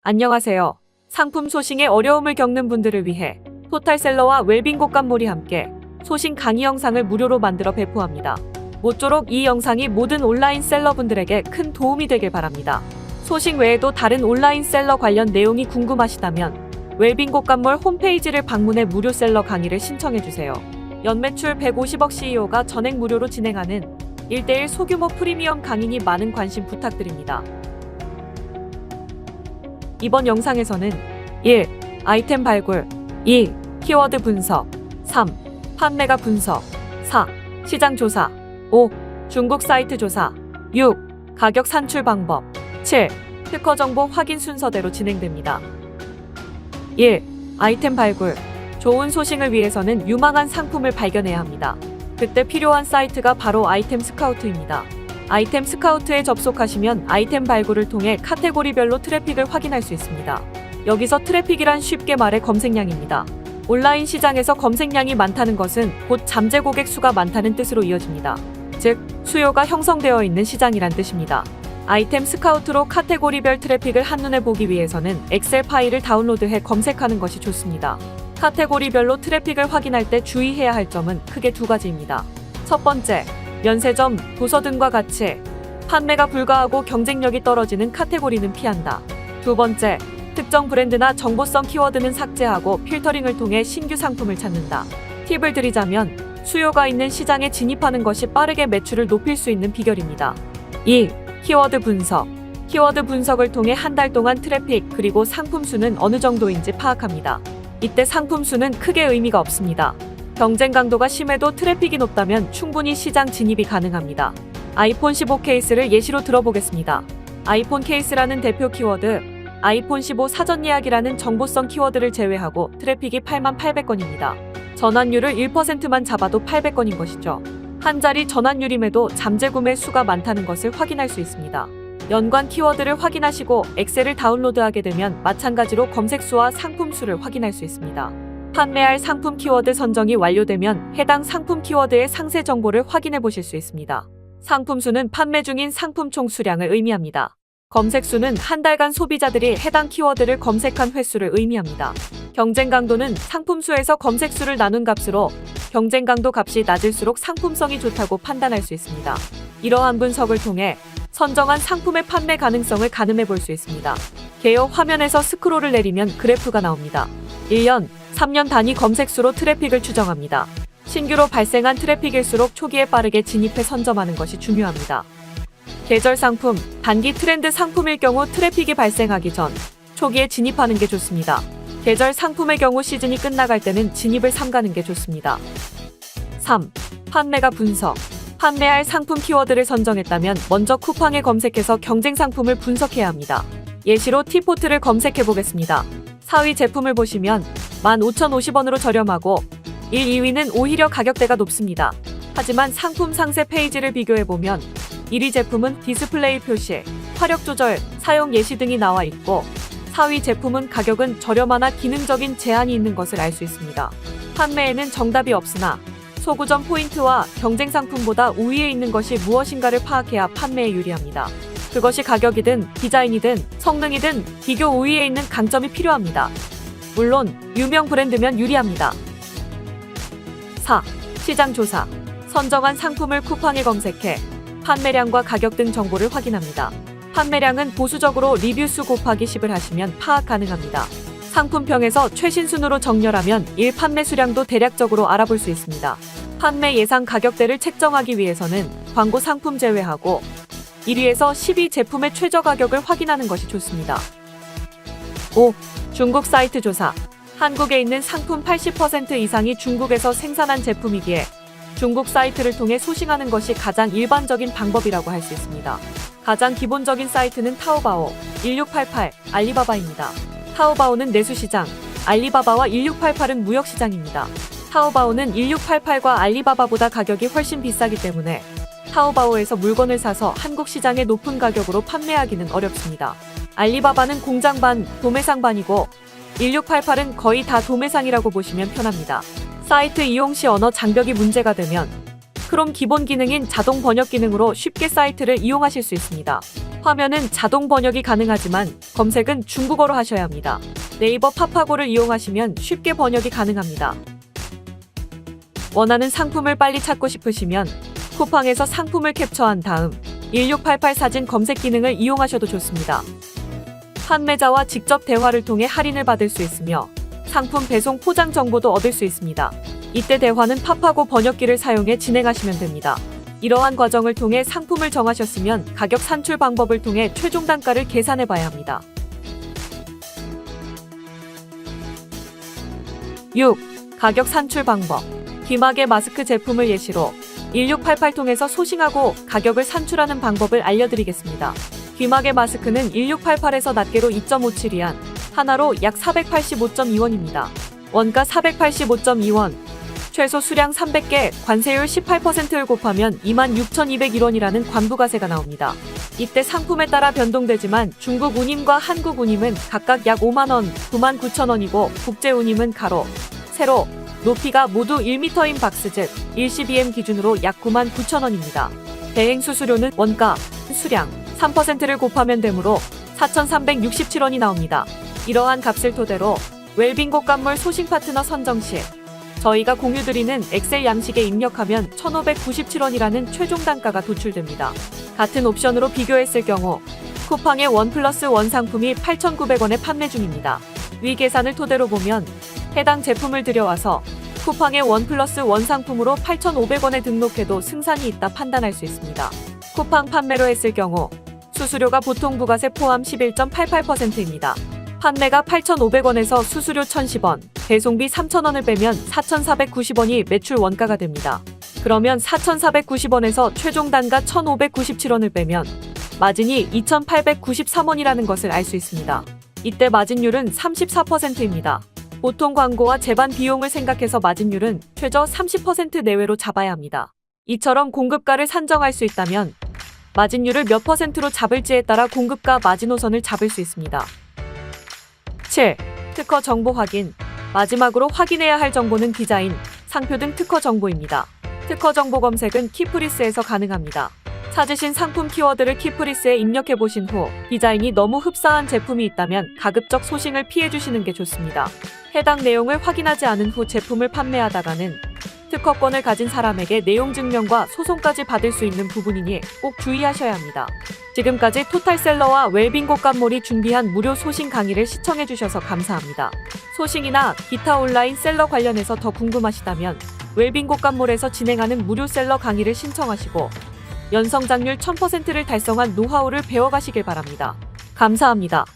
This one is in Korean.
안녕하세요. 상품 소싱에 어려움을 겪는 분들을 위해 토탈셀러와 웰빙 곡간몰이 함께 소싱 강의 영상을 무료로 만들어 배포합니다. 모쪼록 이 영상이 모든 온라인 셀러분들에게 큰 도움이 되길 바랍니다. 소싱 외에도 다른 온라인 셀러 관련 내용이 궁금하시다면 웰빙 곡간몰 홈페이지를 방문해 무료 셀러 강의를 신청해주세요. 연매출 150억 CEO가 전액 무료로 진행하는 1:1 소규모 프리미엄 강의니 많은 관심 부탁드립니다. 이번 영상에서는 1. 아이템 발굴 2. 키워드 분석 3. 판매가 분석 4. 시장 조사 5. 중국 사이트 조사 6. 가격 산출 방법 7. 특허 정보 확인 순서대로 진행됩니다. 1. 아이템 발굴 좋은 소싱을 위해서는 유망한 상품을 발견해야 합니다. 그때 필요한 사이트가 바로 아이템 스카우트입니다. 아이템 스카우트에 접속하시면 아이템 발굴을 통해 카테고리별로 트래픽을 확인할 수 있습니다. 여기서 트래픽이란 쉽게 말해 검색량입니다. 온라인 시장에서 검색량이 많다는 것은 곧 잠재 고객 수가 많다는 뜻으로 이어집니다. 즉, 수요가 형성되어 있는 시장이란 뜻입니다. 아이템 스카우트로 카테고리별 트래픽을 한눈에 보기 위해서는 엑셀 파일을 다운로드해 검색하는 것이 좋습니다. 카테고리별로 트래픽을 확인할 때 주의해야 할 점은 크게 두 가지입니다. 첫 번째, 면세점, 도서 등과 같이 판매가 불가하고 경쟁력이 떨어지는 카테고리는 피한다. 두 번째, 특정 브랜드나 정보성 키워드는 삭제하고 필터링을 통해 신규 상품을 찾는다. 팁을 드리자면 수요가 있는 시장에 진입하는 것이 빠르게 매출을 높일 수 있는 비결입니다. 2. 키워드 분석. 키워드 분석을 통해 한 달 동안 트래픽 그리고 상품 수는 어느 정도인지 파악합니다. 이때 상품 수는 크게 의미가 없습니다. 경쟁 강도가 심해도 트래픽이 높다면 충분히 시장 진입이 가능합니다. 아이폰 15 케이스를 예시로 들어보겠습니다. 아이폰 케이스라는 대표 키워드, 아이폰 15 사전 예약이라는 정보성 키워드를 제외하고 트래픽이 88,800건입니다. 전환율을 1%만 잡아도 800건인 것이죠. 한 자리 전환율임에도 잠재 구매 수가 많다는 것을 확인할 수 있습니다. 연관 키워드를 확인하시고 엑셀을 다운로드하게 되면 마찬가지로 검색 수와 상품 수를 확인할 수 있습니다. 판매할 상품 키워드 선정이 완료되면 해당 상품 키워드의 상세 정보를 확인해 보실 수 있습니다. 상품 수는 판매 중인 상품 총 수량을 의미합니다. 검색 수는 한 달간 소비자들이 해당 키워드를 검색한 횟수를 의미합니다. 경쟁 강도는 상품 수에서 검색 수를 나눈 값으로 경쟁 강도 값이 낮을수록 상품성이 좋다고 판단할 수 있습니다. 이러한 분석을 통해 선정한 상품의 판매 가능성을 가늠해 볼 수 있습니다. 개요 화면에서 스크롤을 내리면 그래프가 나옵니다. 1년, 3년 단위 검색수로 트래픽을 추정합니다. 신규로 발생한 트래픽일수록 초기에 빠르게 진입해 선점하는 것이 중요합니다. 계절 상품, 단기 트렌드 상품일 경우 트래픽이 발생하기 전 초기에 진입하는 게 좋습니다. 계절 상품의 경우 시즌이 끝나갈 때는 진입을 삼가는 게 좋습니다. 3. 판매가 분석. 판매할 상품 키워드를 선정했다면 먼저 쿠팡에 검색해서 경쟁 상품을 분석해야 합니다. 예시로 티포트를 검색해 보겠습니다. 4위 제품을 보시면 15,050원으로 저렴하고 1, 2위는 오히려 가격대가 높습니다. 하지만 상품 상세 페이지를 비교해보면 1위 제품은 디스플레이 표시, 화력 조절, 사용 예시 등이 나와 있고 4위 제품은 가격은 저렴하나 기능적인 제한이 있는 것을 알 수 있습니다. 판매에는 정답이 없으나 소구점 포인트와 경쟁 상품보다 우위에 있는 것이 무엇인가를 파악해야 판매에 유리합니다. 그것이 가격이든 디자인이든 성능이든 비교 우위에 있는 강점이 필요합니다. 물론 유명 브랜드면 유리합니다. 4. 시장 조사. 선정한 상품을 쿠팡에 검색해 판매량과 가격 등 정보를 확인합니다. 판매량은 보수적으로 리뷰 수 곱하기 10을 하시면 파악 가능합니다. 상품평에서 최신 순으로 정렬하면 1 판매 수량도 대략적으로 알아볼 수 있습니다. 판매 예상 가격대를 책정하기 위해서는 광고 상품 제외하고 1위에서 10위 제품의 최저 가격을 확인하는 것이 좋습니다. 5. 중국 사이트 조사. 한국에 있는 상품 80% 이상이 중국에서 생산한 제품이기에 중국 사이트를 통해 소싱하는 것이 가장 일반적인 방법이라고 할 수 있습니다. 가장 기본적인 사이트는 타오바오, 1688, 알리바바입니다. 타오바오는 내수시장, 알리바바와 1688은 무역시장입니다. 타오바오는 1688과 알리바바보다 가격이 훨씬 비싸기 때문에 타오바오에서 물건을 사서 한국 시장에 높은 가격으로 판매하기는 어렵습니다. 알리바바는 공장반, 도매상반이고 1688은 거의 다 도매상이라고 보시면 편합니다. 사이트 이용 시 언어 장벽이 문제가 되면 크롬 기본 기능인 자동 번역 기능으로 쉽게 사이트를 이용하실 수 있습니다. 화면은 자동 번역이 가능하지만 검색은 중국어로 하셔야 합니다. 네이버 파파고를 이용하시면 쉽게 번역이 가능합니다. 원하는 상품을 빨리 찾고 싶으시면 쿠팡에서 상품을 캡처한 다음 1688 사진 검색 기능을 이용하셔도 좋습니다. 판매자와 직접 대화를 통해 할인을 받을 수 있으며 상품 배송 포장 정보도 얻을 수 있습니다. 이때 대화는 파파고 번역기를 사용해 진행하시면 됩니다. 이러한 과정을 통해 상품을 정하셨으면 가격 산출 방법을 통해 최종 단가를 계산해 봐야 합니다. 6. 가격 산출 방법. 귀마개 마스크 제품을 예시로 1688 통해서 소싱하고 가격을 산출하는 방법을 알려드리겠습니다. 귀마개 마스크는 1688에서 낱개로 2.57위안, 하나로 약 485.2원입니다. 원가 485.2원, 최소 수량 300개, 관세율 18%를 곱하면 26,201원이라는 관부가세가 나옵니다. 이때 상품에 따라 변동되지만 중국 운임과 한국 운임은 각각 약 5만원, 99,000원이고 국제 운임은 가로, 세로, 높이가 모두 1m인 박스 즉 1cbm 기준으로 약 99,000원입니다. 대행 수수료는 원가, 수량 3%를 곱하면 되므로 4,367원이 나옵니다. 이러한 값을 토대로 웰빙 곡간몰 소싱 파트너 선정 시 저희가 공유드리는 엑셀 양식에 입력하면 1,597원이라는 최종 단가가 도출됩니다. 같은 옵션으로 비교했을 경우 쿠팡의 1+1 상품이 8,900원에 판매 중입니다. 위 계산을 토대로 보면 해당 제품을 들여와서 쿠팡의 1+1 상품으로 8,500원에 등록해도 승산이 있다 판단할 수 있습니다. 쿠팡 판매로 했을 경우 수수료가 보통 부가세 포함 11.88%입니다. 판매가 8,500원에서 수수료 1,010원, 배송비 3,000원을 빼면 4,490원이 매출 원가가 됩니다. 그러면 4,490원에서 최종 단가 1,597원을 빼면 마진이 2,893원이라는 것을 알 수 있습니다. 이때 마진율은 34%입니다. 보통 광고와 제반 비용을 생각해서 마진율은 최저 30% 내외로 잡아야 합니다. 이처럼 공급가를 산정할 수 있다면 마진율을 몇 %로 잡을지에 따라 공급가 마지노선을 잡을 수 있습니다. 7. 특허 정보 확인. 마지막으로 확인해야 할 정보는 디자인, 상표 등 특허 정보입니다. 특허 정보 검색은 키프리스에서 가능합니다. 찾으신 상품 키워드를 키프리스에 입력해 보신 후 디자인이 너무 흡사한 제품이 있다면 가급적 소싱을 피해 주시는 게 좋습니다. 해당 내용을 확인하지 않은 후 제품을 판매하다가는 특허권을 가진 사람에게 내용 증명과 소송까지 받을 수 있는 부분이니 꼭 주의하셔야 합니다. 지금까지 토탈셀러와 웰빙 곡간몰이 준비한 무료 소싱 강의를 시청해 주셔서 감사합니다. 소싱이나 기타 온라인 셀러 관련해서 더 궁금하시다면 웰빙 곡간몰에서 진행하는 무료 셀러 강의를 신청하시고 연성장률 1000%를 달성한 노하우를 배워가시길 바랍니다. 감사합니다.